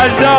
Alda.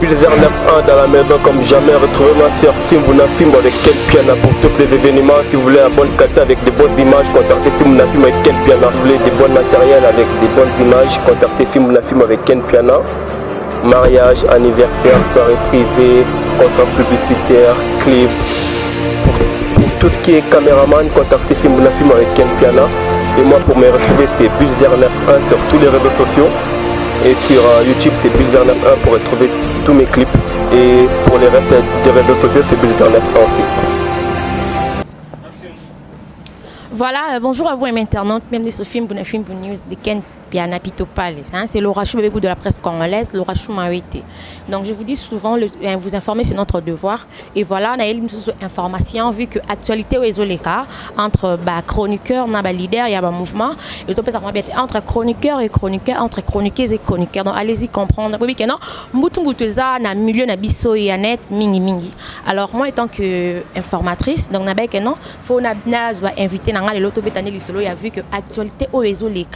Pulsar 9.1 dans la maison comme jamais. Retrouvez-moi sur Fimbuna Fimbo avec Ken Piana pour tous les événements. Si vous voulez un bon qualité avec de bonnes images, contactez Fimbuna Fimbo avec Ken Piana. Si vous voulez des bons matériels avec des bonnes images, contactez Fimbuna Fimbo avec Ken Piana. Mariage, anniversaire, soirée privée, contrat publicitaire, clip. Pour tout ce qui est caméraman, contactez Fimbuna Fimbo avec Ken Piana. Et moi pour me retrouver c'est Pulsar 9.1 sur tous les réseaux sociaux. Et sur YouTube c'est Pulsar 9.1 pour retrouver tous mes clips. Et pour les restes des réseaux sociaux c'est Pulsar 9.1 aussi. Voilà, bonjour à vous mes internautes, bienvenue sur Fimbuna Fimbo News de Ken Piana Pito Pale. C'est Laura Chou, bébé de la presse congolaise, Laura Chou m'a été. Donc je vous dis souvent, vous informer c'est notre devoir. Et voilà, on a une information vu que l'actualité est isolée entre chroniqueurs, leader, il y a un mouvement. Et entre chroniqueurs et chroniqueurs, entre chroniqueuses et chroniqueurs. Donc allez-y comprendre. Oui, que non, Mbutumbutuza na milieu na biso et net mingi. Alors moi étant que informatrice, donc na que non, faut na inviter na les autres bétané lisolo, il y a vu que l'actualité est isolée.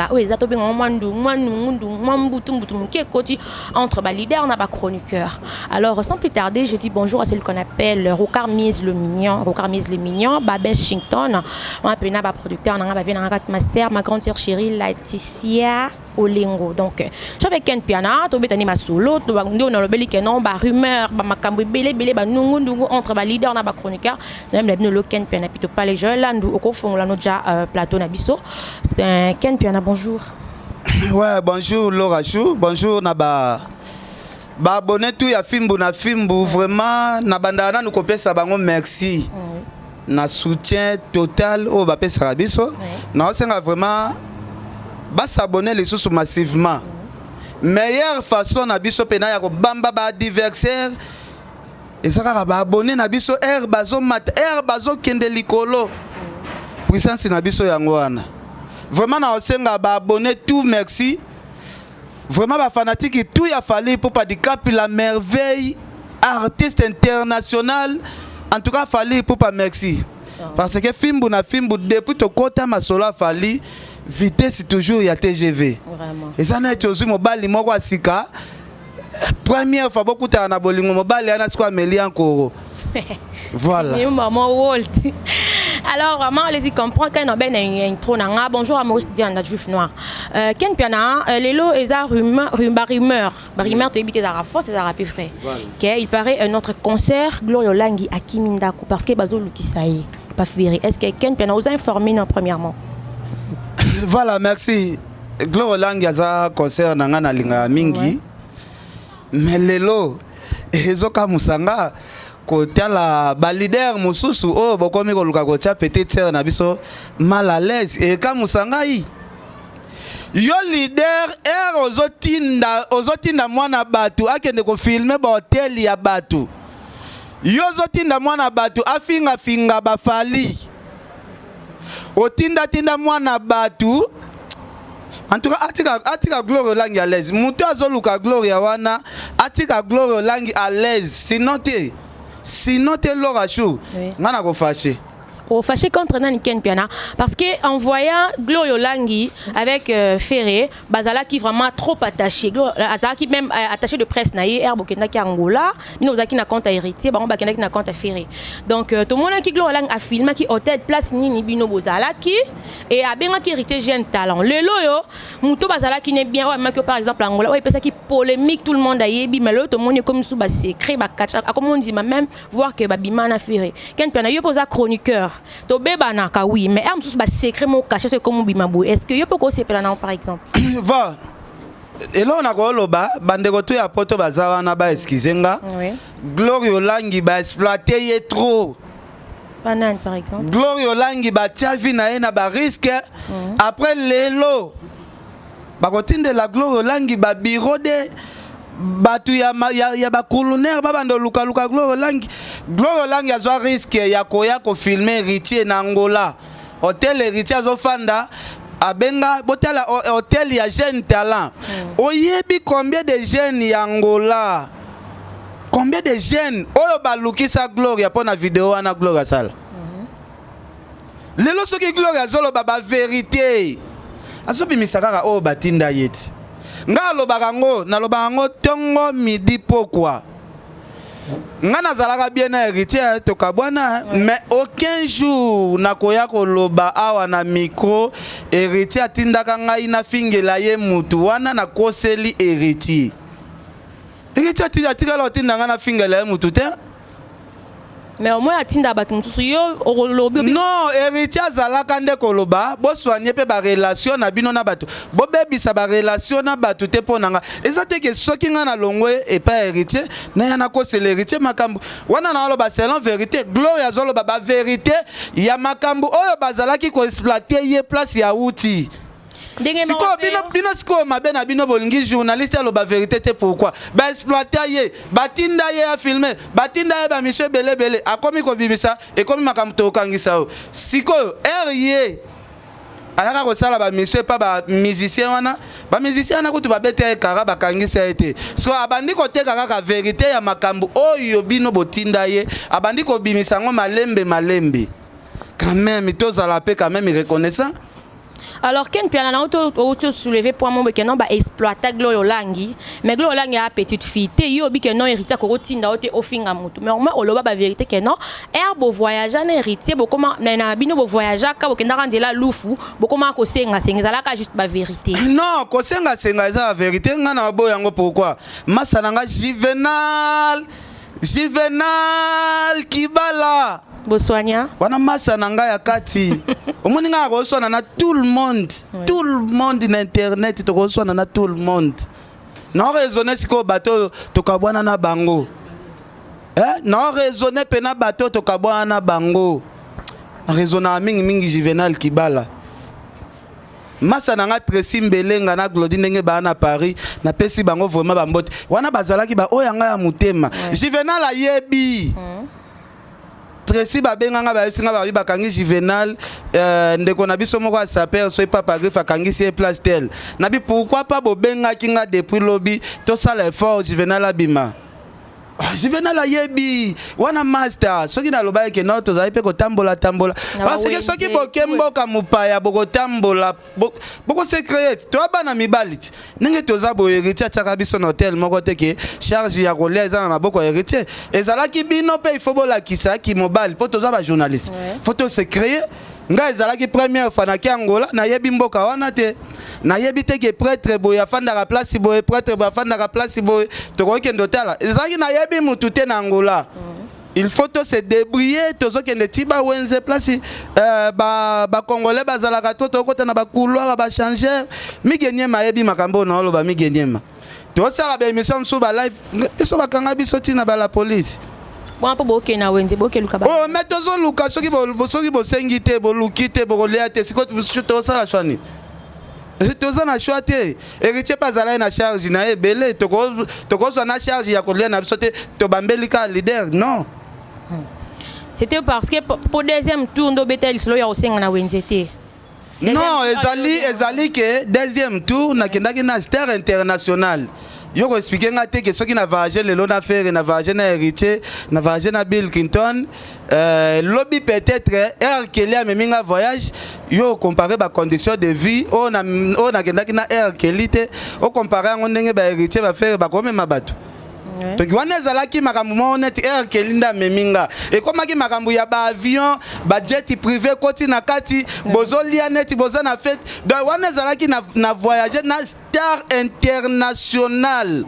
Entre leader et chroniqueur. Alors sans plus tarder, je dis bonjour à celui qu'on appelle Rocard Mise le Mignon. Rocard Mise le Mignon, Washington. On appelle ma producteur, ma sœur, ma grande sœur chérie Laetitia Olingo. Donc je suis avec Ken Piana, to betani ma solo, to on a le beli que non, rumeur, makambo belé entre leader et chroniqueur. Même le Ken Piana Pito Pale je là nous au fond là notre plateau na biso. C'est Ken Piana, bonjour. Ouais, bonjour Laura Chou, bonjour Naba. Abonné tout ya Fimbuna Fimbo, vraiment Nabandana nous kopesa bango merci. Na soutien total au bapé Sarabiso. Na osenga vraiment s'abonner les sous massivement. Meilleure façon na biso pena ya ko bamba ba adversaire. Et ça va abonner na biso bazo kende likolo. Puissance na biso yango wana. Vraiment na osenga abonné tout merci. Vraiment ba fanatique tout ya fallu pour pas décaper la merveille artiste international. En tout cas fallu pour pas merci. Parce que Fimbuna Fimbo depuis to kota masola fallu vitesse toujours ya TGV. Vraiment. Et ça na choisi mobali moko asika. Première fois beaucoup ta na bolingo mobali ana siko ameli encore. Voilà. Alors vraiment allez-y comprendre quand on a une intro nanga. Bonjour à Maurice Diane Juif Noir. Ken Piana lelo eza rumeur to ebité za force za rapé frère. OK, il paraît un autre concert Gloria Langi à Kimindako parce que bazo lukisaye pas firi. Est-ce que Ken Piana vous a informé non premièrement? Voilà, merci. Gloria Langi za concert nanga na linga mingi. Mais lelo ezoka musanga kotala leader mususu oh bokomi ko luka ko tia peut-être na biso mal à l'aise et ka musanga yi yo leader ozotinda mwana batu akende ko filmer ba hotel ya batu yo ozotinda mwana batu afinga bafali otinda mwana batu. En tout cas, atika Gloria Langi à l'aise. Muto azoluka Gloria wana, atika Gloria Langi à l'aise. Sinon te Laura Chou. Ngana ko fâché. au fâché contre Nani Ken Piana parce que en voyant Glorio Langi avec Ferré, Bazala qui vraiment trop attaché, Bazala qui même attaché de presse naïe, Herbo Kenda qui Angola, nous avons qui na compte à héritier, Baron Bakenda qui na compte à Ferré. Donc tout le monde qui Glorio Lang a filmé qui hôtel place Nini Bino Bozala qui et a bien qui héritier jeune talent. Le loyo, Mouto Bazala qui n'est bien ouais, que par exemple Angola, ouais ça qui polémique tout le monde a yebi mais là tout le monde est comme sous bas secret, bah comme on dit même voir que Babima na Ferré. Ken Piana yo pose chroniqueur. To beba naka oui mais am sous ba secret mo caché c'est comme bimabou. Est-ce que yo peut ko sepela na par exemple? Va. Et là on a ko loba bandeko to ya poto bazawa na ba excusenga. Oui. Glorio Langi ba exploiter ye trop. Banane par exemple. Glorio Langi ba tia vi na ye na ba risque. Après lelo. Ba kotinde la Glorio Langi ba bureau de batu ya ba coroner ba bando luka Glorio Langi azwa risque ya koya ko filmer héritier na Angola hôtel héritier zo fanda abenga botala hôtel ya jeune talent oyebi combien de jeunes ya Angola combien de jeunes oyo balukisa Gloria pona vidéo ana Gloria sala lelo soki Gloria zolo baba vérité asobi misakaka oyo batinda yeti nga lobakango na lobakango tongo midi pourquoi nga nazalaka bien na héritier tokabwana mais aucun jour nakoya koloba awa na micro héritier atindaka ngai na fingela ye mutu wana na koseli héritier atikala otinda nga na fingela ye mutu te. Mais au moins atinda batuntu yo olobi non héritier azalaka nde koloba bo soigner pe ba relation na bino na bato bo bebisa ba relation na bato te ponanga ezate ke soki nga na longwe et pas héritier na yana ko c'est l'héritier makambu wana na loba selon vérité Gloria zolo ba vérité ya makambu oyo bazalaki ko exploiter ye place ya uti. Siko bino siko mabe na bino bolingi journaliste aloba vérité te pourquoi ba exploiter ye batinda ye a filmer batinda ye ba monsieur belebele akomi ko bibisa e komi makambo to kangisa o siko RIE ayaka ko sala ba monsieur pa ba musicien wana ba musicien na kutu ba bete kara ba kangisa ete so abandi ko teka kaka vérité ya makambo oyo bino botinda ye abandi ko bimisa ngo malembe quand même tozala pe quand même reconnaissant. Alors Ken Piana auto soulevé pour moi que non ba exploiter Glorio Langi mais Glorio Langi a petite fille te yo bi que non héritier ko tinda ote ofinga mutu mais au moins oloba ba vérité que non herbo voyager na héritier bokoma na bino bo voyager ka bokenda randela lufu bokoma ko senga la ka juste ba vérité non ko senga za la vérité ngana bo yango pourquoi masananga Juvenal Kibala Boswanya wana masa na ngai akati omoni nga ko na tout le monde tout le monde na internet to ko na tout le monde na raisonner siko bato to kabwana na bango na raisonner pe na bato to kabwana na bango raisonner mingi Juvenal Kibala masa na nga Tracy Mbelenga na Glody ndenge ba na Paris na pesi bango vraiment bambote wana bazalaki ba oyanga ya mutema Juvenal ayebi Tracy babenganga ba singa ba bakangi Juvenal ndeko na biso moko saper so papa griffe akangi si place tel nabi pourquoi pas bobenga kinga depuis lobby to sala effort Juvenal abima Juvenal ayebi wana master soki na loba ke no to zai pe ko tambola parce que soki bokemboka mupaya boko tambola boko secret to bana mibalit ninge to za bo héritier tsaka biso na hotel moko te ke charge ya kolia eza na maboko héritier ezalaki bino pe il faut bolakisa ki mobile po to za ba journaliste photo secret nga ezalaki première fois na Angola na yebi mboka wana te na yebi te ke prêtre boya fanda ka place boya prêtre boya fanda ka place boya to ko kendo tala ezalaki na yebi mutu te na Angola il faut to se débrouiller to zo kende tiba wenze place ba congolais bazalaka to kota na ba couloir ba changer migenyema yebi makambo na oloba migenyema to sala ba émission sous ba live biso bakanga biso tina ba la police. Bon po boke na wenze boke luka ba. Oh mais tozo luka soki bo sengi te bo lukite bo lea te siko to sala chwani. Tozo na chwate héritier pas ala na charge na ebele to ko na charge ya kolia na biso te to bambelika leader non. C'était parce que pour deuxième tour ndo betel solo ya osenga na wenze te. Non, ezali que deuxième tour na kendaki na star international. yo ko expliquer ngate que ceux qui na voyagé le long d'affaire na voyagé na héritier na voyagé na Bill Clinton lobby peut-être R Kelly a même un voyage yo comparer ba conditions de vie on a kendaki na R Kelly te o comparer ngo ndenge ba héritier va faire ba comme mabato. Donc wana ezalaki makambo mo net R Kelly nda meminga et komaki makambo ya ba avion ba jet privé koti na kati bozolia net bozana fête donc wana ezalaki na voyager na star international.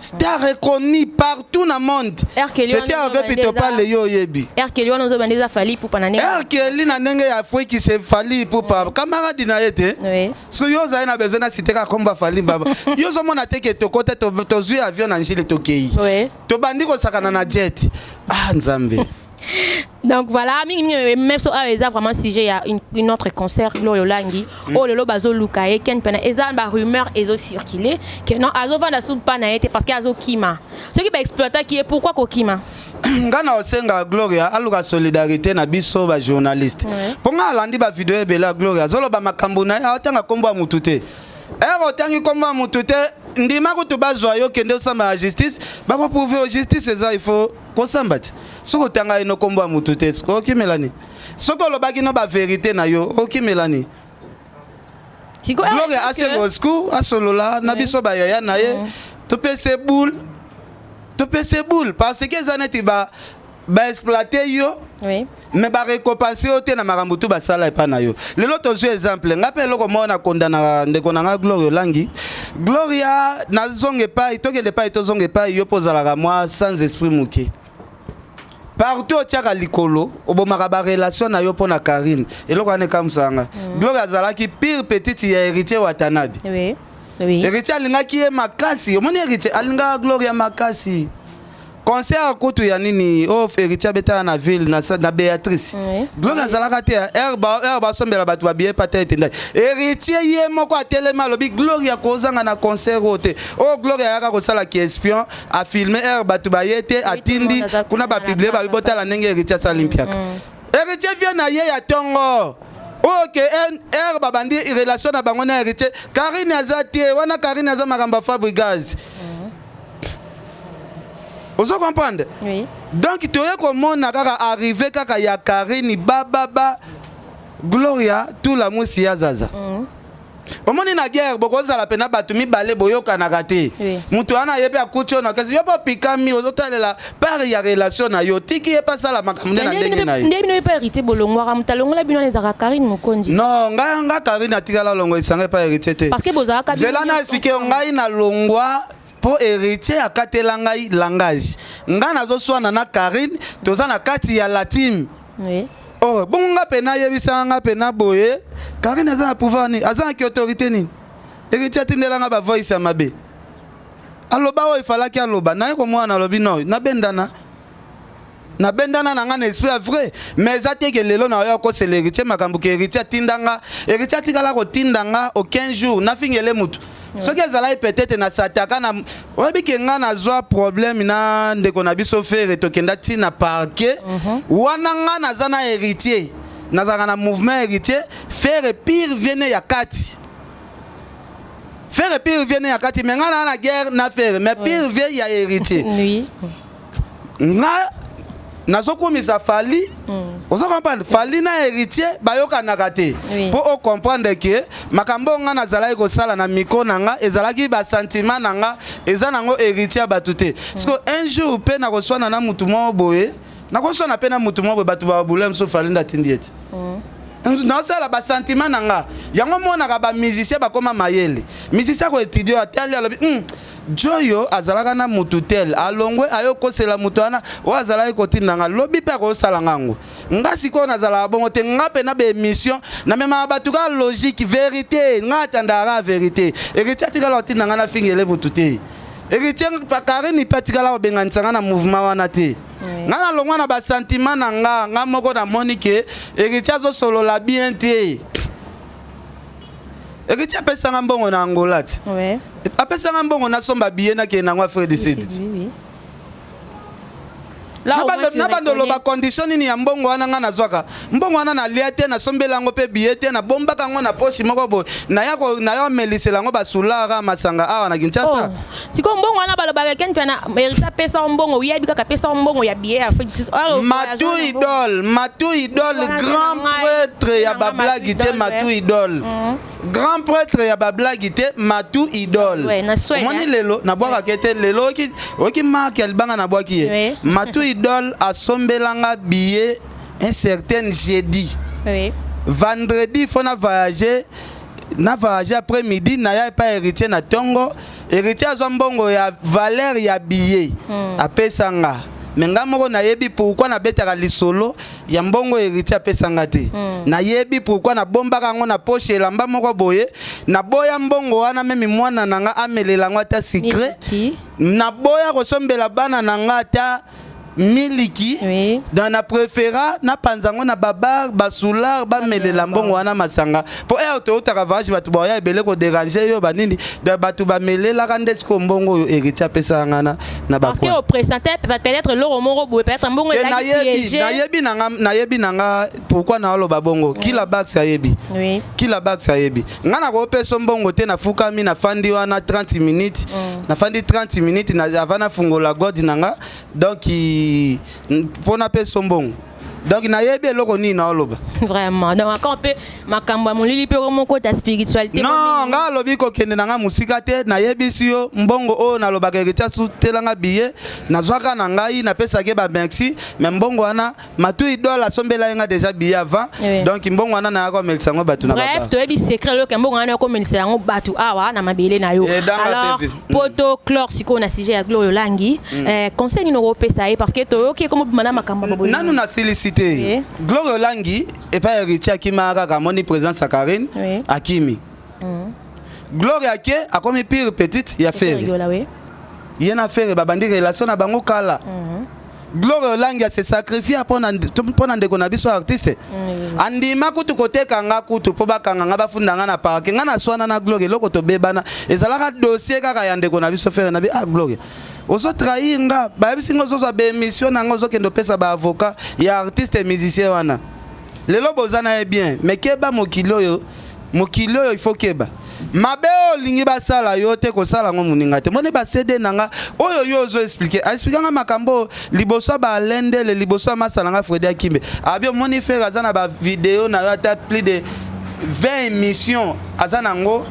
Star reconnu partout dans le monde. Petit avec Pito parle yo yebi. R Kelly on a des affaires pour panane. R Kelly na ndenge ya Afrique qui se fali pour pas camarade na yete. Oui. Parce que yo za na besoin na citer comme ba fali baba. Yo zo mona teke to côté to zui avion na njile to kei. Oui. To bandi ko sakana na jet. Ah nzambe. Donc voilà, même si il y a vraiment sujet, il y a une autre concert, Glorio Langi, oh le bazo Lukae, Ken Pena, et ça, rumeur est circulé, que non, Azo va na soupe pas naïté parce qu'il y a Azo Kima. Ce qui va exploiter qui est pourquoi Kokima. Ngana osenga Gloria, aluka solidarité na biso ba journaliste. Ponga alandi ba vidéo ebela Gloria, zolo ba makambo na atanga kombo mutute. Otangi kombo mutute, ndima ko to bazwa yo kende osamba la justice, ba ko prouver justice ça il faut kosambati. Soko tanga ino kombo mutute, ko kimelani. Soko lobaki no ba vérité na yo, o kimelani. Gloria ase Moscou, asolola na biso ba yaya na ye, to pese boule. To pese boule parce que zaneti ba exploiter yo. Oui. Mais ba récompenser ote na makambutu ba sala epa na yo. Lelo to zo exemple, ngape loko mona kondana ndeko na Gloria Langi. Gloria na zonge pa itoke de pa ito zonge pa yo pozala moi sans esprit muke. Partout au tiaka likolo, obomaka ba relation na yo pona Karine. Eloko ane kamsanga. Gloria zalaki pire petite ya héritier Watanabe. Oui. Oui. Héritier alinga ki makasi, omoni héritier alinga Gloria makasi. Concert kutu ya nini of héritier beta na ville na Béatrice. Gloria zalaka te herba sombela batu ba bien patete ndai. Héritier ye moko atelema lobi Gloria kozanga na concert ote. Oh Gloria yaka ko sala ki espion a filmer herba tu ba yete atindi kuna ba publier ba bota la ndenge héritier salimpiaka. Héritier vient na ye ya tongo. Ok, babandi relation na bango na héritier. Karine azati, wana Karine aza makamba Fabrigaz. Vous comprenez? Oui. Donc tu es comme on a arrivé kaka ya Karine baba Gloria tout la musi ya zaza. Omoni na guerre boko za la pena batumi balé boyoka na gate. Mutu ana yebe akucho na kasi yo pa pikami ozotalela par ya relation na yo tiki e pa sala makamde na ndenge na yo. Ndebe no pa hérité bolongwa mutalongo la bino les Karine Mokonzi. Non, nga Karine atikala longo isanga pa hérité te. Parce que bozaka Zela na expliquer ngai na longwa pour héritier akatela ngai langage. Nga nazo swana na Karine toza na kati ya latin. Oui. Oh, bon nga pena yebisa nga pena boye. Karine aza na pouvoir ni, aza ki autorité ni. Héritier tindela nga ba voice ya mabe. Aloba o ifalaki aloba, na ko mwana lobi no, na bendana. Na bendana na nga na esprit vrai, mais zate ke lelo na yo ko c'est l'héritier makambu ke héritier tindanga, héritier tikala ko tindanga au 15 jours, na fingele mutu. Ce qui est peut-être na sataka na obi ke nga na zo problème na ndeko na biso faire to kenda ti na parquet wana nga na za na héritier na za na mouvement héritier faire pire vienne ya kati faire pire vienne ya kati mais nga na guerre na faire mais pire vie ya héritier oui nga nazo komisa fali ozo comprendre fali na héritier bayoka na kate pour comprendre que makambo nga na zala ko sala na miko na nga ezalaki ba sentiment na nga eza nango héritier batute parce que un jour pe na ko swana na mutu mo boye na ko swana pe na mutu mo boye batu ba bulem so fali nda tindiet na sala ba sentiment na nga yango mona ka ba musicien ba koma mayele musicien ko étudier atali alobi Joyo azalaka na mututel alongwe ayoko sela mutwana o azalaki kotindanga lobi pe ko sala ngango ngasi ko nazala bongo te ngape na be émission na mema batuka logique vérité ngata ndara vérité héritier tikala otindanga na fingele mutute héritier pakare ni patikala obenganisanga na mouvement wana te ngana longwa na ba sentiment na nga moko na monique héritier zo solo la bien te héritier apesanga mbongo na Angola te ouais apesanga mbongo na somba billet na ke na ngwa frère de Sid Là, au moins, tu na bando reconnais. loba condition nini ya mbongo wana nga nazwaka mbongo wana na lia te na sombela ngo pe billet te na bombaka ngo na posi moko bo na ya melisela ngo basulara masanga awa na Kinshasa. Siko mbongo wana balobaka Ken Piana merita pesa mbongo uyebi kaka pesa mbongo ya billet ya Matou Idole grand prêtre ya bablagi te Matou Idole. Grand prêtre ya bablagi te Matou Idole. Moni lelo na bwaka kete lelo oki marque albanga na bwaki ye. Matou Idole a sombelanga billet un certain jeudi. Oui. Vendredi faut na voyager après midi na ya pas héritier na tongo héritier azwa mbongo ya valeur ya billet apesanga menga moko na yebi pourquoi na betaka lisolo ya mbongo héritier apesanga te na yebi pourquoi na bombaka ngo na poche elamba moko boye na boya mbongo wana meme mwana nanga amelela ngo ata secret na boya kosombela bana nanga ata miliki dans na préféra na panzango na babar basular ba melela mbongo wana masanga po auto utaka batu boya ebele ko déranger yo banini de batu ba melela kandesi ko mbongo yo héritier pesa ngana na ba parce que au présenter peut-être l'euro moro boye peut-être mbongo est piégé na yebi nanga pourquoi na lo babongo kila bax ayebi kila bax ayebi ngana ko pesa mbongo te na fukami na fandi wana 30 minutes na fandi 30 minutes na avana fungola god nanga donc pour appeler son bon. Donc na yebi eloko ni na oloba. Vraiment. Donc quand on peut makamba molili pe ko moko ta spiritualité. Non, nga lobi ko kende na nga musika te na yebi siyo mbongo o na loba kerita su telanga billet na zwaka na ngai na pesa ke ba merci mais mbongo wana Matou Idole asombela nga déjà billet avant donc mbongo wana na ko melisa ngo batu na baba. Bref, to yebi secret lo ke mbongo wana ko melisa ngo batu awa na mabele na yo. Alors poto clore siko na sujet ya Gloire Langi conseil ni no pesa parce que to OK comme mana makamba bobo. Nanu na silicité Gloire Langi et pas héritier qui m'a ramoni présent Sakarine Akimi. Gloire Ake a comme pire petite il a fait. Il y a affaire babandi relation na bango kala. Gloire Langi a se sacrifié pour ndeko na biso artiste. Andima kutu koteka nga kutu po bakanga nga bafunda nga na parke nga na swana na Gloire loko to bebana ezalaka dossier kaka ya ndeko na biso faire na bi Gloire. Ozo trahir nga ba bisingo zo za be mission na ngozo kendo pesa ba avocat ya artiste et musicien wana. Lelo bozana e bien mais keba mokilo yo il faut keba. Mabe olingi basala yo te ko sala ngo muninga te. Mone ba CD nanga oyo yo zo expliquer. Expliquer nga makambo liboso ba lende le liboso masala nga Fredy Akimbe. Abio moni faire azana ba vidéo na yo ta plus de 20 émissions azana ngo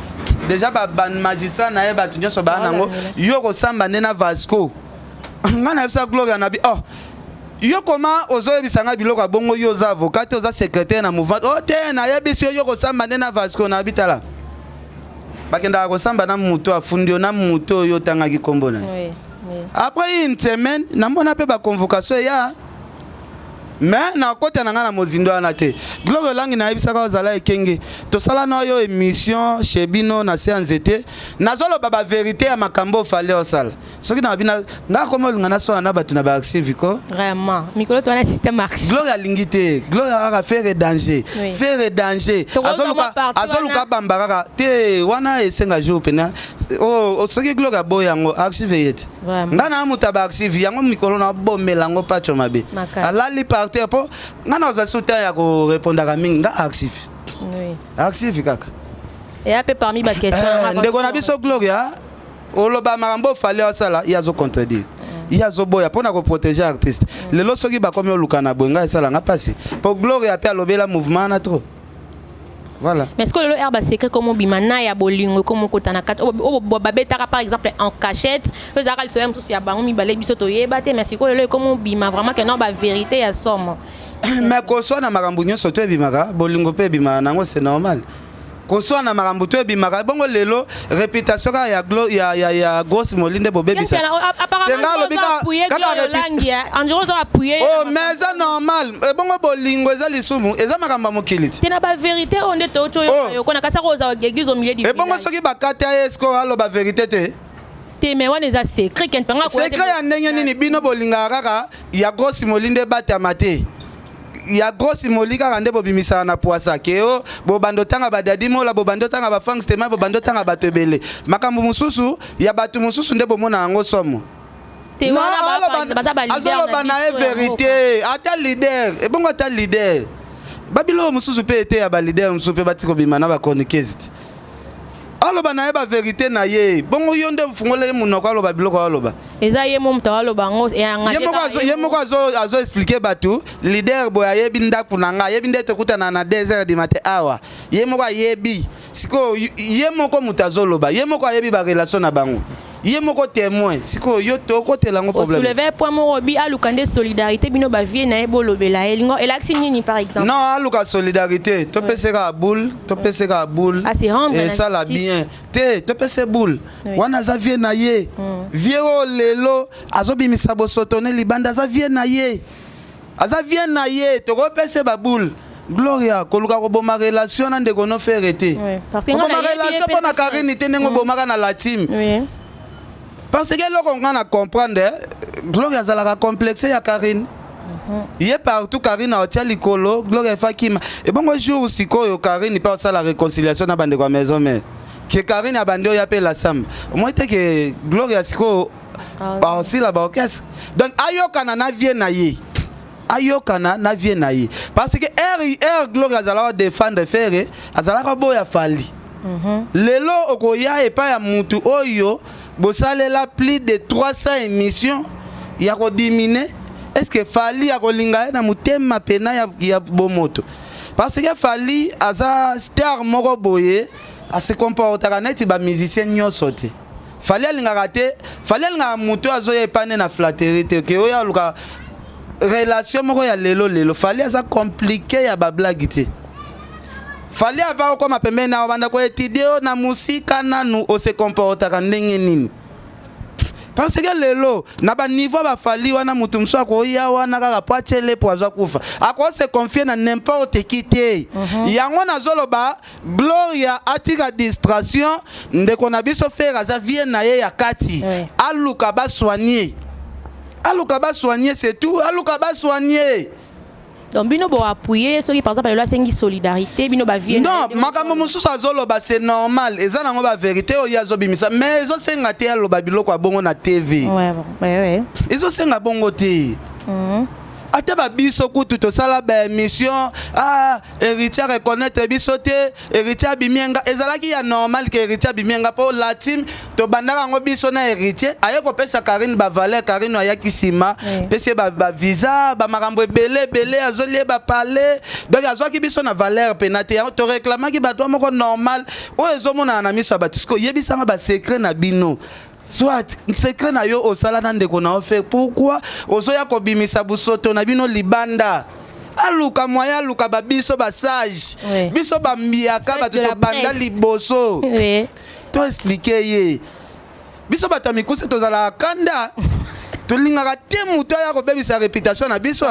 déjà ban magistrat na yeba tunyo so ba nango yo ko samba nena Vasco ngana yesa Gloire na bi yo koma ozo yebisanga biloko bongo yo za avocat oza secrétaire na mouvement te na yebisi yo ko samba nena Vasco na bitala bakenda ko samba na muto afundi na muto yo tanga ki kombo na après une semaine na mona pe ba convocation ya mais na kota na ngana mozindo ana te Gloire Langi na yebisaka ozala ekenge to sala na yo émission chez bino na CNZT na zolo baba vérité ya makambo fallait osala soki na bina nga komo ngana so na batu na ba archive ko vraiment mikolo to na système marche Gloire Langi te Gloire a faire danger azoluka bambaka te wana esenga jour pena soki Gloire boyango archive yet ngana muta ba archive yango mikolo na bomela ngo pacho mabe alali po ngana za souta ya ko répondre à minga archive archive kaka et après parmi ba question ndeko na biso Gloria oloba makambo fallait osala yazo contredire yazo boya pona ko protéger artiste lelo soki ba komi olukana bwenga esala nga pasi pour Gloria pe alobela mouvement na trop. Voilà. Mais est-ce que le herbe secret comme bimana ya bolingo comme kotana kat babetaka par exemple en cachette les aral so yam tout ya bango mi balé biso to yeba te mais c'est quoi le comme bima vraiment que non ba vérité ya somme mais ko so na makambu nyoso to bimaka bolingo pe bima nango c'est normal ko so na makambu to bimaka bongo lelo réputation ya ya grosse molinde bo bebisa oh mais c'est normal bongo bolingo eza lisumu eza makambu mokiliti tena ba vérité onde to yo kona kasa ko za église au milieu du village bongo soki bakata esko alo ba vérité te mais wana eza secret ken panga ko secret ya ndenge nini bino bolinga kaka ya grosse molinde batama te ya grosse molika kande bobimisa na poisa keo bobando tanga badadi mola bobando tanga ba fangstema bobando tanga batebele makambu mususu ya batu mususu nde bomona ngo somo vérité. Non, azoloba na ye vérité. Ata leader. Et bon ata leader. Babilo mususu pe ete ya ba leader mususu pe batiko bima na ba chroniqueuse. Aloba na ye ba vérité na ye. Bongo yonde fungole munoko aloba biloko aloba. Eza ye mom to aloba ngo e anga. Ye moko azo expliquer batu leader boya yebi ndaku nanga yebi ndete kutana na 2h du matin awa. Ye moko yebi. Siko ye moko mutazoloba. Ye moko yebi ba relation na bango. Ye moko témoin siko yo to côté lango problème. Soulever point morobi alukande solidarité bino ba vie na ebolobela elingo elaxi nini par exemple. Non, aluka solidarité, to pesera boule, to pesera boule. Ah c'est rendre et ça la bien. Te to pese boule. Wana za vie na ye. Viero lelo azobi misabo sotone libanda za vie na ye. Aza vie na ye to ko pese ba boule. Gloria koluka ko boma relation na ndeko no ferete. Parce que boma relation pona Karine tenengo bomaka na la team. Oui. Parce que l'on a comprendre, Gloria Zalaka complexe ya Karine. Il est partout Karine a otia likolo, Gloria Fakima. Et bon jour aussi ko Karine pas ça la réconciliation na bande kwa maison mais que Karine a bande ya pe la sam. Moi te que Gloria siko ba aussi la ba orchestre. Donc ayokana na vie na ye. Ayokana na vie na ye. Parce que Gloria Zalaka défendre faire azalaka boya fali. Lelo okoya et pas ya mutu oyo. Bosalela plus de 300 émissions ya ko diminuer est-ce que Fali a kolinga na mutema pena ya bomoto parce que Fali aza star moko boye a se comportera neti ba musicien nyoso te Fali alinga raté Fali alinga mutu azo ye pané na flatterie te ke oya luka relation moko ya lelo Fali aza compliqué ya ba blague te Fali ava ko mapembe na banda ko étudier na musika nanu o se comportera ndenge nini parce que lelo na ba niveau ba Fali wana mutu mso ko ya wana kaka poachele poaza kufa ako se confier na n'importe qui te yango na zoloba Gloria atika distraction ndeko na biso faire za vie na ye ya kati aluka ba soigner c'est tout aluka ba soigner. Donc bino bo appuyer ceux qui par exemple la sengi solidarité bino ba vie. Non, makambo mususu azoloba c'est normal. Eza nango ba vérité o yazo bimisa mais ezo senga te aloba biloko bongo na TV. Ouais. Ezo senga bongo te. Ate ba biso kutu to sala ba émission héritier reconnaître biso te héritier bimienga ezalaki ya normal que héritier bimienga pour la team to bandaka ngo biso na héritier aye ko pesa Karine ba valeur Karine ayaki sima pesa ba visa ba makambo belé azolie ba parler donc azwaki biso na valeur penate to réclamaki ba to moko normal o ezomona na miso batisco yebisanga ba secret na bino. Soit secret na yo osala na ndeko na ofe pourquoi ozoya ko bimisa busoto na bino libanda aluka moya aluka ba biso ba sage biso ba miaka ba to banda liboso to expliquer ye biso batamikusi tozala kanda tolinga te muto ya ko bebisa réputation na biso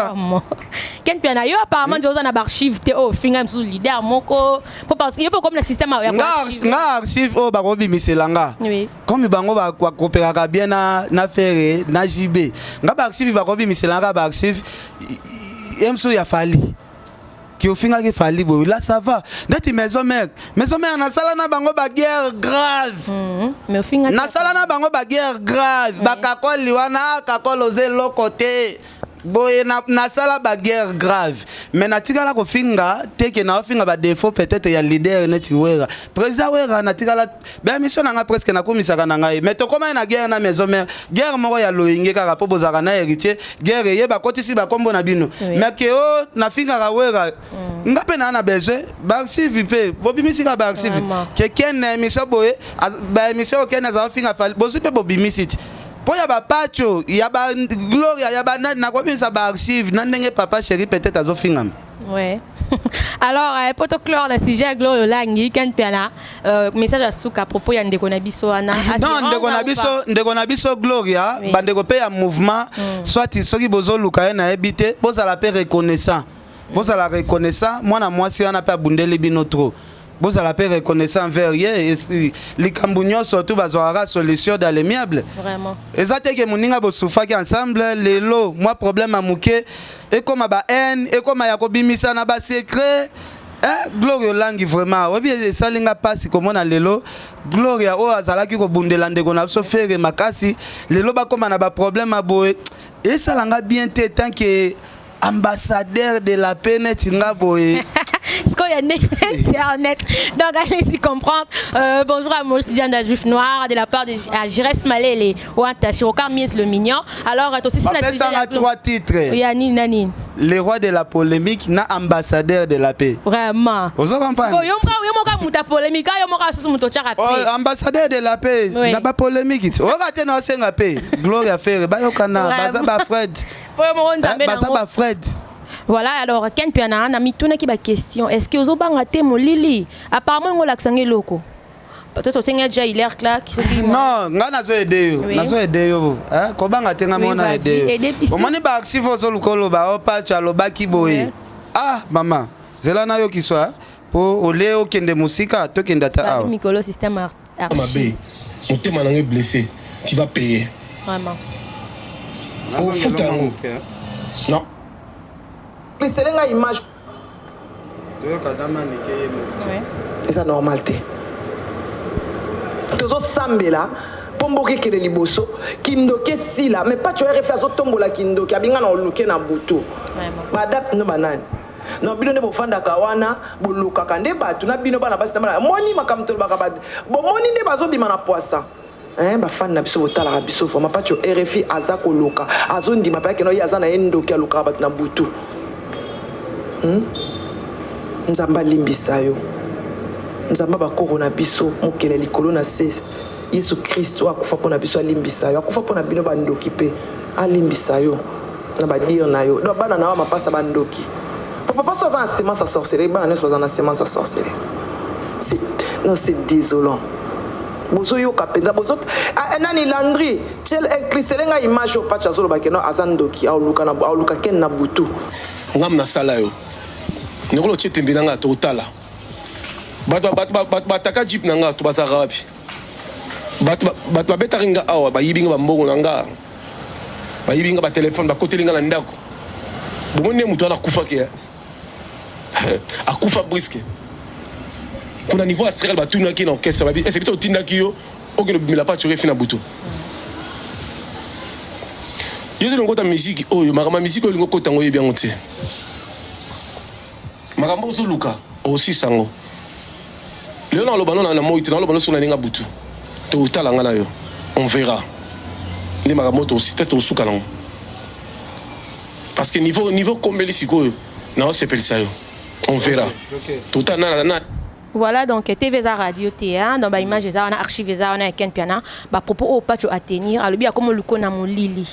Ken Piana yo apparemment joza na archive te o finga msu leader moko pour parce que comme le système ya nga archive o ba ko bimiselanga comme bango ba coopérer bien na faire na JB nga ba archive ba ko bimiselanga ba archive emso ya Fali qui au final qui Fali bo là ça va ndeti maison mère na sala na bango ba guerre grave mais au final na sala na bango ba guerre grave ba kakoli wana kakoloze lo côté boye na sala ba guerre grave mais na tikala ko finga teke na finga ba défaut peut-être ya leader neti wera président wera na tikala ba mission na nga presque na komisaka na ngai mais to koma na guerre na maison mère guerre moko ya loinge kaka po bozaka na héritier guerre ye ba kotisi ba kombo na bino mais ke o na finga ka wera ngape na besoin ba archive pe bobimisi ka ba archive ke ken mission boye ba mission ken za finga fali bozu pe bobimisi pour y a ba pacho y a ba Gloria y a ba na ko bisa ba archive na ndenge papa chéri peut-être azofingam. Ouais. Alors pour te clore le sujet Gloria langi Ken Piana message à Souka à propos ya ndeko na biso ana non ndeko na biso Gloria bandeko pe ya mouvement soit soki bozo luka na ebité boza la pe reconnaissant boza la reconnaissant moi na moi si on a pas bundeli bino trop. Vous allez pas reconnaissant envers rien les Cambunions surtout bazora solution dans l'amiable vraiment exactement que moninga bo soufaki ensemble les lots moi problème à mouké et comme ba haine et comme ya kobimisa na ba secret Gloria Langi vraiment obi esalinga pasi komona lelo Gloria o azalaki kobundela ndeko na biso fere makasi lelo bakoma na ba problème aboye esalanga bien te tant que ambassadeur de la paix netinga boye. Est-ce qu'il y a Internet? Donc, allez-y comprendre. Bonjour à Maurice Diana Juif Noir, de la part de Jires Malele, ou Antachi, au Mies le Mignon. Alors, aussi, ça a 3 titres. Oui, Anine, Nanine. Le roi de la polémique, na ambassadeur de la paix. Vraiment. Vous avez compris? Ambassadeur de la paix, n'a pas polémique. On va tenir la paix. Gloria Ferre, Bayokana, Bazaba Fred. Bazaba Fred. Voilà, alors, Ken Piana, on a mis tout qui ba question. Est-ce que vous avez raté mon Lili? Apparemment, on l'a accent loco. Peut-être que vous avez déjà eu l'air clair. Non, on a aidé. On a aidé. Comment on a aidé? On a pas si vous avez le ba opa chaloba kiboye. Ah, maman, c'est là na yo qui soit pour au léo kende musika to kenda ta. Mikolo système archi. On t'es malade blessé, tu vas payer. Vraiment. Au foot non. C'est une image. C'est normal. Tozo sambela pomboke kele liboso kindoke sila mais pas tu as refait zo tombola kindoke abinga na oluke na butu. Ba adapt no banani. No bino ne bofanda kawana boluka kande batu na bino bana basi tamala moni makamtolo bakabad. Bo moni ne bazo bima na poisson. Ba fan na biso botala biso fo ma pas tu RFI azako luka azo ndima pa ke no yazana endoke aluka bat na butu. Nzamba limbisa yo nzamba bakoko na biso mokele likolo na se Yesu Kristo akufa pona biso alimbisa yo akufa pona bino bandoki pe alimbisa yo na badir na yo do bana na wa mapasa bandoki papa so za semence à sorcellerie bana ne so za na semence à sorcellerie c'est désolant bozo yo kapenza bozo nani Landry tel ekriselenga image au patch azolo bakeno azandoki auluka ken na butu ngam na sala yo nekolo chetembe nanga to tala bataka jeep nanga to basaka wapi bato betaringa awa bayibinga bambongo nanga bayibinga ba téléphone bakotelinga na ndako bomone mutu ana kufa ke akufa briske kuna niveau astral batuna ki na orchestre babi est-ce que tu tinda ki yo okino bimela pa tu refina butu yo zelo ngota musique oyo makama musique oyo lingo kota ngoye bien ngote makambo zo luka aussi sango le na lobano na moiti na lobano so na ninga butu to talanga na yo on verra les makambo to aussi peut-être osuka nango parce que niveau kombeli sikoyo na se pelisa yo on verra tout na. Voilà donc TVza Radio TA dans ba image za na archive za na Ken Piana ba propos au patch à tenir alobi akomo luko na molili.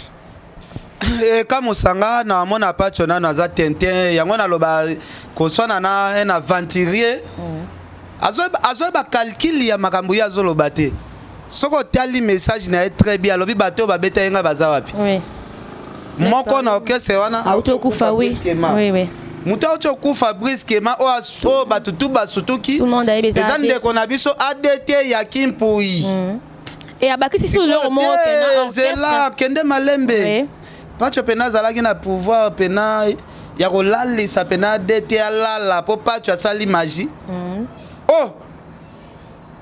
Kama sanga na mona pacho na za tenten yango na loba ko sona na un aventurier azo ba calcul ya makambo ya zo loba te soko tali message na très bien lobi bato ba beta yenga baza wapi oui moko na orchestre wana auto kufa oui oui muta auto kufa brusquement o batutu basutuki tout le monde a besoin ça ndeko kona biso ADT ya Kimpui et abakisi sur le moment que c'est là kende malembe pacho pena zalaki na pouvoir pena ya kolalisa pena DT alala po pacho asali magie oh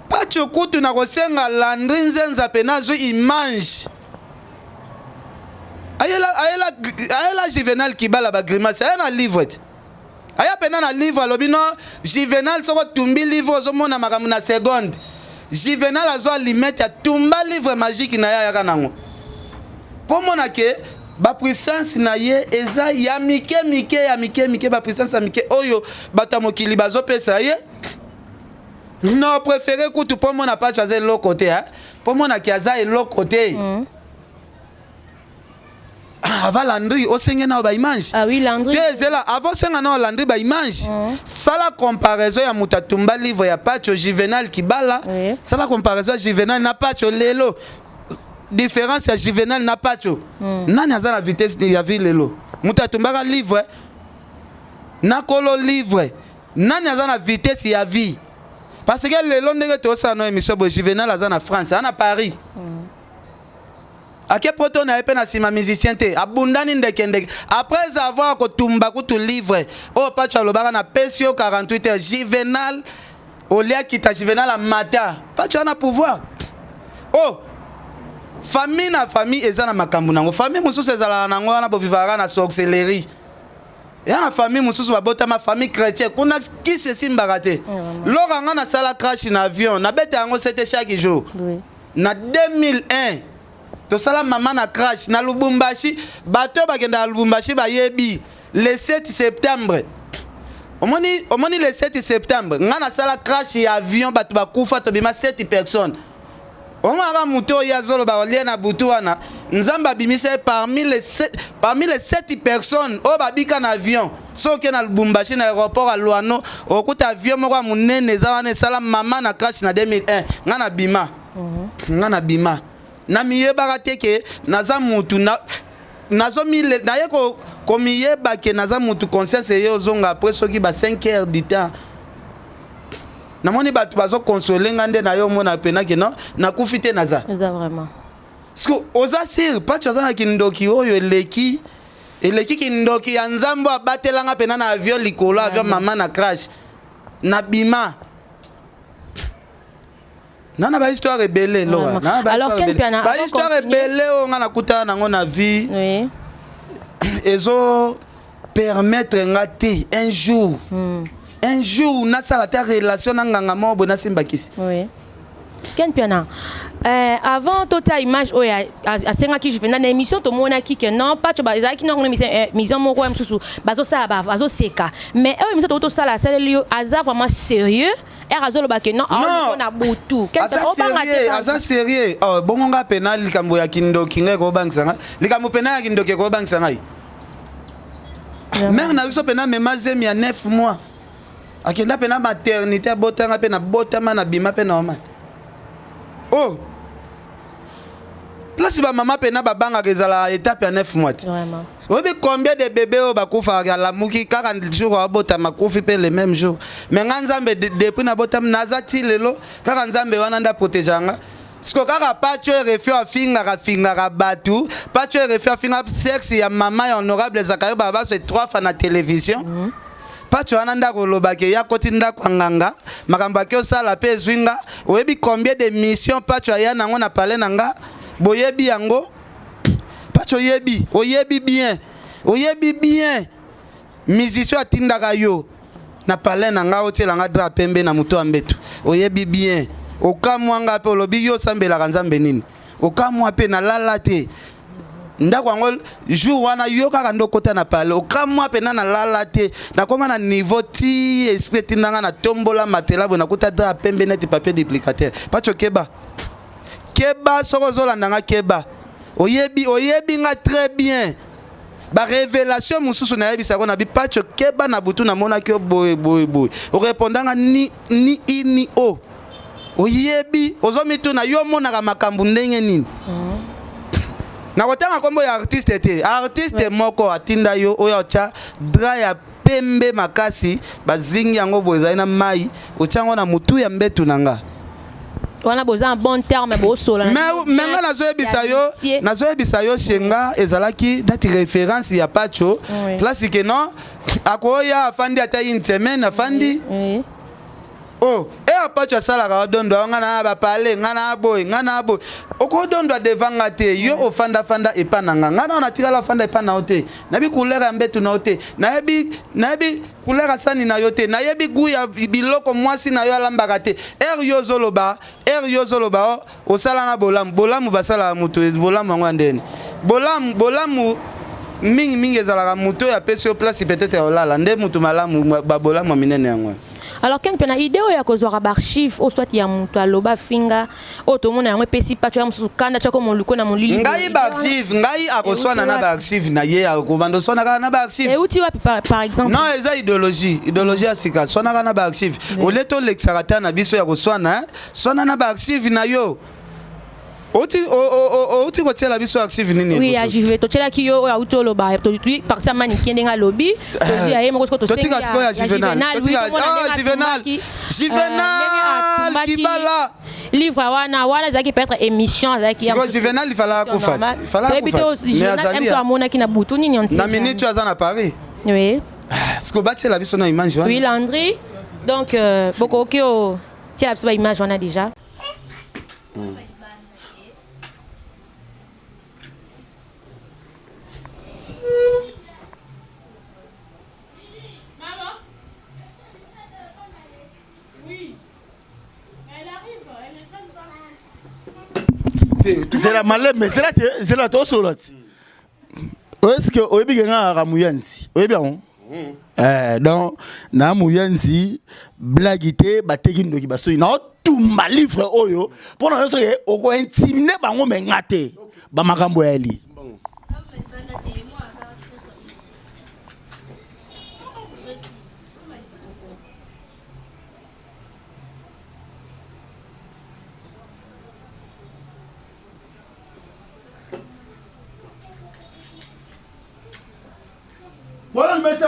pacho kutu na kosenga Landry Nzenza pena zo image ayela Juvenal Kibala ba grimace ayana livre aya pena na livre alobi no Juvenal soko tumbi livre ozomona makambo na seconde Juvenal azo alimete ya tumba livre magique na ya kanango po mona ke ba puissance na ye eza ya mike ba puissance ya mike oyo bata mokili bazo pesa ye non préféré kutu po mona pa chaze lo côté hein po mona ki aza lo côté avant Landry o senga na ba image ah oui Landry tezela avant senga na Landry ba image sala comparaison ya mutatumba livre ya Pacho Juvenal Kibala sala comparaison Juvenal na Pacho lelo différence ya Juvenal na Pacho nani aza la vitesse de ya ville lelo mutatumba livre na kolo livre nani aza na vitesse ya vie parce que lelo ndenge to sa no émission bo Juvenal aza na France ana Paris ake poto na epe na sima musicien te abundani ndekendeke après avoir kotumba kutu livre o pacho alobaka na pesio 48 heures Juvenal olia kita Juvenal a mata pacho na pouvoir oh famille na famille eza na makambo nango famille mususu ezala nango wana bovivaka na sorcellerie ya na famille mususu babota ma famille chrétienne kuna kisi simbaka te loka nga na sala crash na avion na bete yango c'était chaque jour na 2001 to sala mama na crash na Lubumbashi bato bakenda na Lubumbashi bayebi le 7 septembre omoni le 7 septembre nga na sala crash ya avion bato bakufa to bima 7 personnes Omara muto ya zolo ba olie na butu wana nzamba bimise parmi les 7 personnes o babika na avion soki na Lubumbashi na aéroport à Luano okuta avion moko munene za wana sala mama na crash na 2001 ngana bima ngana bima na miyeba teke naza mutu na nazo mille na yeko komiyeba ke naza mutu conscience yo zonga après soki ba 5 heures du temps namoni batu bazo consoler ngande na yo mona pena ke non na kufite naza vraiment parce que oza sir pas chaza na kindoki oyo eleki kindoki ya nzambo abatelanga pena na avion likolo avion mama na crash na bima nana ba histoire rebelle lo alors quel piano ba histoire rebelle o ngana kuta nango na vie oui ezo permettre ngati un jour na sala ta relation na nganga mo bona simbakisi oui ken piana avant tota image o ya asenga ki je venais na émission to mona ki que non pas ba ezaki non émission moko ya msusu bazo sala bazo seka mais émission to sala sala lio aza vraiment sérieux razolo ba que non on a butu asa sérieux oh bongo nga penal likambo ya kindoki ngeko bangsanga likambo penal ya kindoki ko bangsanga mère na biso pena mema zemi ya 9 mois akenda pena maternité botanga pena botama na bima pena oma oh place ba maman pena babanga kezala étape ya 9 mois vraiment obi combien de bébés o bakufa ya la muki 40 jours a botama kufi pe le même jour mais nganzambe depuis na botama nazati lelo kaka nzambe wana nda protéganga siko kaka pacho refio afinga batu pacho refio afinga sexe ya mama ya honorable Zakayo baba c'est 3 fois na télévision pacho ananda kolobake ya koti ndako nganga makambo akio sala pe zwinga oyebi combien de missions pacho ya nango na parler nanga boyebi yango pacho oyebi bien musicien atindaka yo na parler nanga otelanga dra pembe na muto ambetu oyebi bien okamwanga pe olobi yo sambela nzambe nini okamwa pe na lala te ndako yango jour wana yo kaka ndokota na pale okamwa pe na lala te nakoma na niveau ti esprit tindanga na tombola matela bona kuta dra pembe net papier duplicateur pacho keba soko zolanda nga keba oyebi nga très bien ba révélation mususu na yebisa ko na bi pacho keba na butu na mona ke boy o répondanga ni o oyebi ozomitu na yo monaka makambo ndenge nini na kotanga kombo ya artiste te artiste moko atinda yo oyo cha dra ya pembe makasi bazingi yango boza na mai ochango na mutu ya mbetu nanga wana boza un bon terme bo sola mais nga nazoyebisa yo shenga ezalaki dati référence ya pacho place que non akoya afandi ata une semaine afandi oh pacho sala ka dondo ngana ba pale ngana boy oko dondo devanga te yo ofanda epananga ngana na tikala fanda epana ote nabi kulera mbetu na ote nabi kulera sani na yote nayebi guya biloko mwasi na yo alambaka te yo zoloba o sala nga bolamu basala muto bolamu ngo ndeni bolamu mingi ezalaka muto ya pesio place peut-être olala nde mutu malamu ba bolamu minene yango. Alors quand pena idée ya kozwa ba archive o soit ya mutu aloba finga o to mona yango pesi pacho ya musu kanda chako moluko na molili ngai ba archive ngai akoswana na ba archive na ye akobando sona kana na ba archive et uti wapi par exemple non eza idéologie asika sona kana ba archive oleto lexarata na biso ya koswana sona na ba archive na yo Oti kotiela biso archive nini? Oui, je vais to tela ki yo ya utolo ba to tu partir mani kendenga lobby to dia ye moko to senga. Juvenal Kibala. livre wana zaki peut être émission zaki siko Juvenal il fallait kufati il fallait kufati Juvenal aime to amona ki na butu nini on sait na minute tu as na Paris oui siko batche la biso na image wana oui Landry donc boko okio ti la biso ba image wana déjà c'est la malade mais c'est la to solo est-ce que oyebi nga ramuyansi oyebi bien donc na muyansi blagité bateki ndoki basoyi na tumba livre oyo pona yoso ye oko intimider bango mengate ba makambo ya li voilà le métier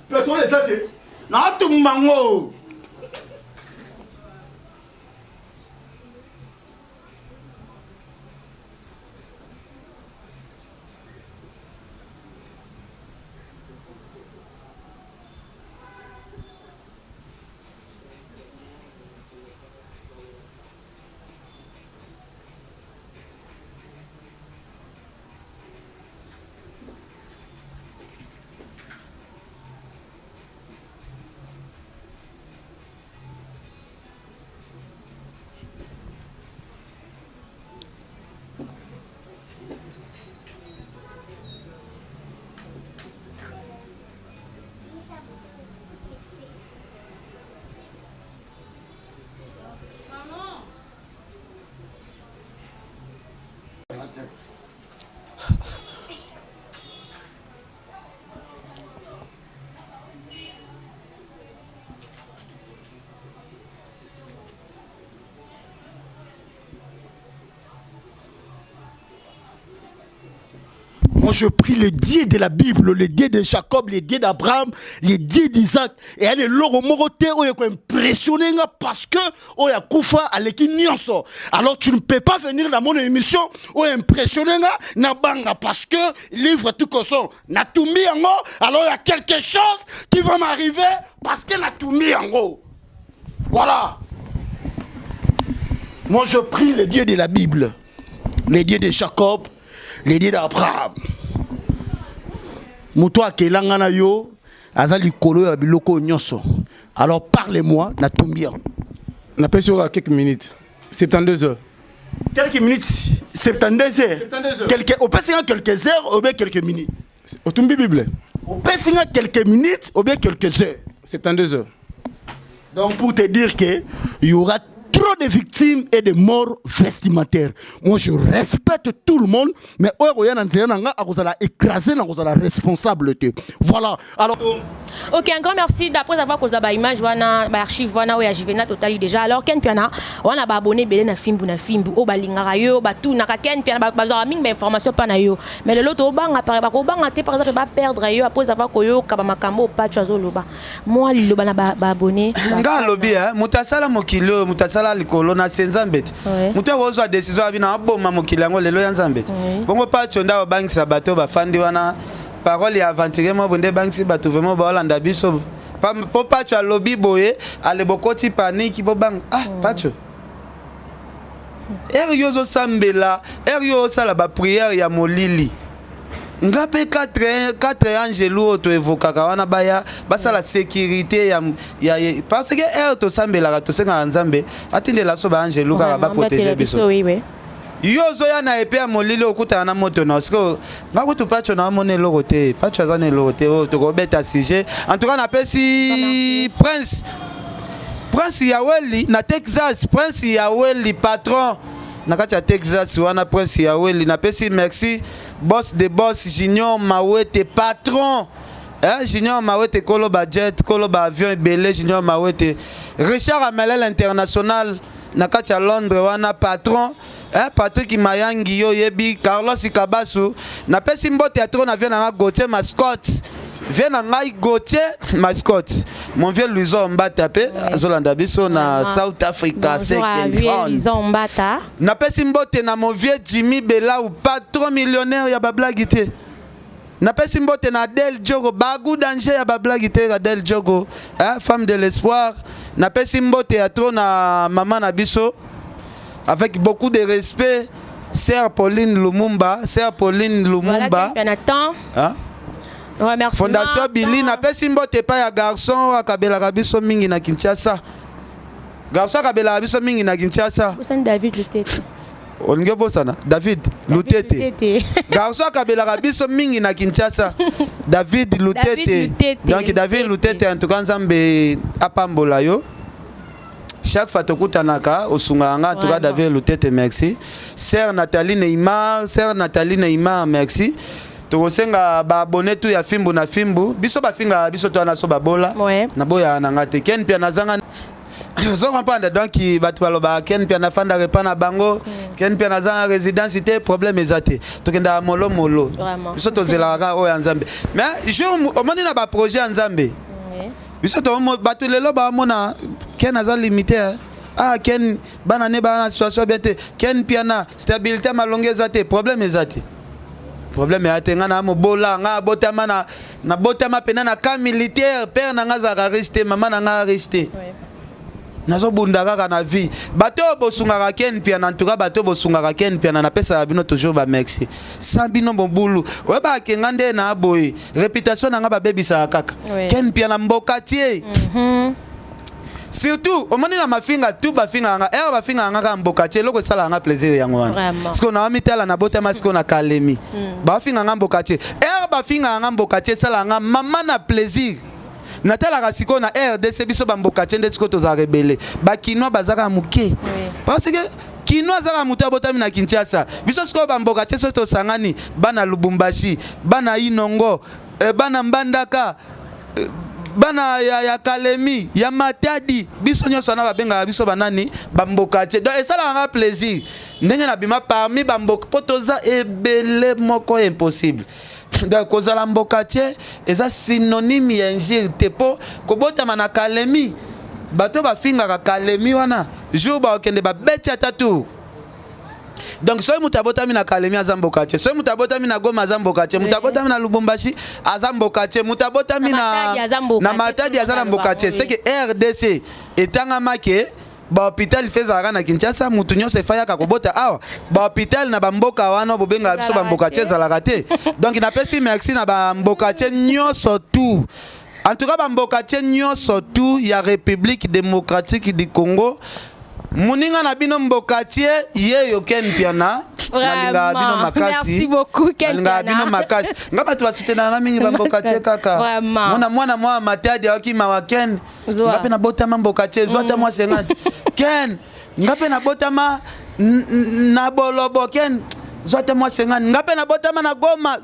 plutôt les athées na tumbango Moi, je prie le Dieu de la Bible, le Dieu de Jacob, le Dieu d'Abraham, le Dieu d'Isaac. Et elle est l'or au moroté, où il est impressionné parce que où il y a Koufa à l'équinyonso. Alors tu ne peux pas venir dans mon émission où impressionné na banga parce que livre tout comme ça n'a tout mis en haut. Alors il y a quelque chose qui va m'arriver parce qu'elle a tout mis en haut. Voilà. Moi, je prie le Dieu de la Bible, le Dieu de Jacob, les dieux d'Abraham. Muto akelanga na yo azali kolo ya biloko nyonso. Alors parlez-moi na tumbia. On appelle sur quelques minutes. 72 heures. Quelques minutes 72 heures. 72 heures. On peut signer quelques heures ou bien quelques minutes. Au Tumbi Bible. On peut signer quelques minutes ou bien quelques heures. 72 heures. Donc pour te dire que il y aura trop de victimes et de morts vestimentaires. Moi, je respecte tout le monde, mais écrasé dans la responsabilité. Voilà. Alors. Ok, un grand merci. D'après avoir causé la image, l'archive, voilà où il y a Juvenal Totali déjà. Alors, Ken Piana, on a abonné Belé na film, au balingarayo, tout, na Ken Piana, bazar ming information pas na yo. Mais l'autre au bang apparaît, au bang par exemple, va perdre yo après avoir koyo kabamakambo pas chazo loba. Moi, liloba na abonné. Nga lobby, mutasala mokilo, mutasala likolo na senzambet. Muta kozwa décision abina aboma mokili ngo lelo ya nzambet. Bongo pa chonda ba bangisa bato ba fandi wana parole ya aventure mo bonde bangisi bato vraiment ba Holanda biso. Po pacho lobby boye ale bokoti panique bo bang pacho. Eriozo sambela, erio sala ba prière ya molili. Ngape 4 angelo auto evokaka wana baya basala sécurité ya parce que to sambela to senga nzambe atinde la so ba angelo ka ba protéger biso. Yozo ya na epea molili okuta na moto na siko ngakutu pacho na mone logote pacho azane logote to ko beta sujet en tout cas na pesi Prince Yaweli na Texas Prince Yaweli patron na kati ya Texas wana Prince Yaweli na pesi merci boss de boss Junior Mawete patron Junior Mawete kolo ba jet kolo ba avion belé Junior Mawete Richard Amelel international na kati ya Londres wana patron Patrick Mayangi yo yebi Carlos Kabasu na pesi mbote ya tro na vient na Gauthier Mascotte viens à Ngai Gauthier mascotte mon vieux Luiso Mbata pe azolanda biso na South Africa second round Luiso Mbata na pesi mbote na mon vieux Jimmy Bella ou patron millionnaire ya bablagi te na pesi mbote na Del Jogo bagou danger ya bablagi te Del Jogo femme de l'espoir na pesi mbote ya trop na maman na biso avec beaucoup de respect Sœur Pauline Lumumba voilà, hein? Fondation Billy na pesi mbote pa ya garçon akabela biso mingi na Kinshasa garçon akabela biso mingi na Kinshasa David Lutete olinge bosana David Lutete garçon akabela biso mingi na Kinshasa David Lutete donc David Lutete en tout cas nzambe apambola yo chaque fois tokutanaka osunganga en tout cas David Lutete merci Sœur Nathalie Neymar merci tokosenga ba abonné tout ya Fimbu na Fimbu biso bafinga biso to na so babola na boya na ngate ken pia nazanga zo comprendre donc batu baloba ken pia na fanda repa na bango ken pia nazanga résidence té problème ezate tokenda molo biso tozelaka o ya nzambe mais jour omoni na ba projet ya nzambe biso to batu lelo ba mona ken aza limité ken bana ne bana situation bien te ken pia na stabilité malonge ezate problème ezate problème ya tenga na mobola nga botama na botama pena na camp militaire père na nga za resté maman na nga resté nazo bunda kaka na vie bato bosunga ken pia na ntuka bato bosunga ken pia na pesa bino toujours ba merci sans bino bobulu we ba kenga nde na boy réputation na nga ba bebisa kaka ken pia na mboka tie surtout au moment na mafinga tout bafinga nga bafinga nga mboka tie loko sala nga plaisir yango wana parce que na mitala na botama parce que na kalemi bafinga nga mboka tie bafinga nga mboka tie sala nga mama na plaisir natala kasiko na RDC biso ba mboka tie ndetiko to za rebelle ba kinwa bazaka muke parce que kinwa zaka muta botami na Kinshasa biso siko ba mboka tie so to sangani bana Lubumbashi bana Inongo bana Mbandaka bana ya Kalemi ya Matadi biso nyoso na babenga biso banani bamboka tie donc esala nga plaisir ndenge na bima parmi bamboka potoza ebele moko impossible donc kozala mboka tie eza synonyme ya injire te po kobotama na Kalemi bato bafinga Kalemi wana jour ba okende ba beti atatu. Donc soy mutabotami na Kalemi azamboka tie, soy mutabotami na Goma azamboka tie, mutabotami na Lubumbashi azamboka tie, mutabotami na Matadi azamboka tie. C'est que RDC etanga make ba hôpital fezaka na Kinshasa mutu nyonso efaya ka kobota awa ba hôpital na bamboka wana bobenga biso bamboka tie zalaka te. Donc napesi merci na bamboka tie nyonso tout. En tout cas bamboka tie nyonso tout ya République démocratique du Congo. Muninga na bino mbokatier ye yo ken piana nalinga bino makasi. Merci beaucoup ken piana. Nalinga bino makasi. Ngaba tu wasutena na mingi mbokatier kaka. Mwana Matadi aki mawaken. Ngape na botama mbokatier zwata mwa 50. Ken ngape na botama na bolobo ken zwata mwa 50. Ngape na botama na Goma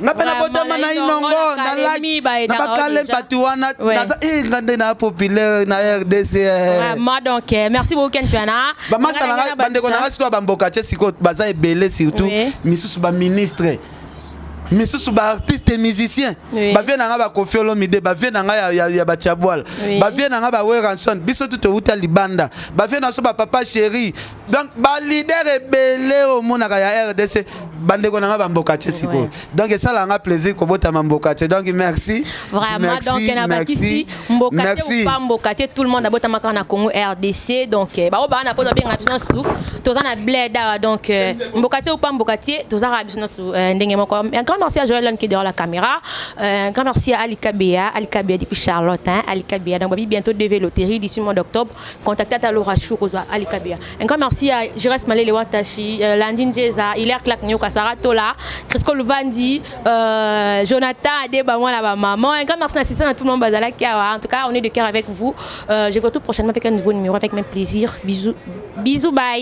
ngape na botama na Inongo na Laki na bakale batuwana naza ngande na populaire na RDC. Vraiment donc merci beaucoup ken piana. Ba masala bandeko na siko bamboka tie siko baza ebele surtout misusu ba ministre misusu ba artiste et musicien ba vie na nga ba Koffi Olomide ba vie na nga ya ba Tiabwala ba vie na nga ba Weranson biso tout uta libanda ba vie na so ba papa chéri donc ba leader ebele o mona ka ya RDC bandeko na nga ba mboka tie siko donc ça la nga plaisir ko bota mboka tie donc merci vraiment donc na bakisi mboka tie ou pas mboka tie tout le monde a bota maka na Congo RDC donc ba o ba na poto bien ngapina su to za na bleda donc mboka tie ou pas mboka tie to za rabisona su ndenge moko. Un grand merci à Joël qui est derrière la caméra. Un grand merci à Ali Kabea depuis Charlotte. Ali Kabea, donc bientôt de loterie d'ici le mois d'octobre. Contactez à Laura Chou, Ali Kabea. Un grand merci à Jires Malé Lewatashi, Landine Jeza, Hilaire Clac Nyoka Saratola, Crisco Luvandi, Jonathan Adeba, moi là-bas, maman. Un grand merci à tout le monde. En tout cas, on est de cœur avec vous. Je vous retrouve prochainement avec un nouveau numéro avec même plaisir. Bisous, bisous, bye.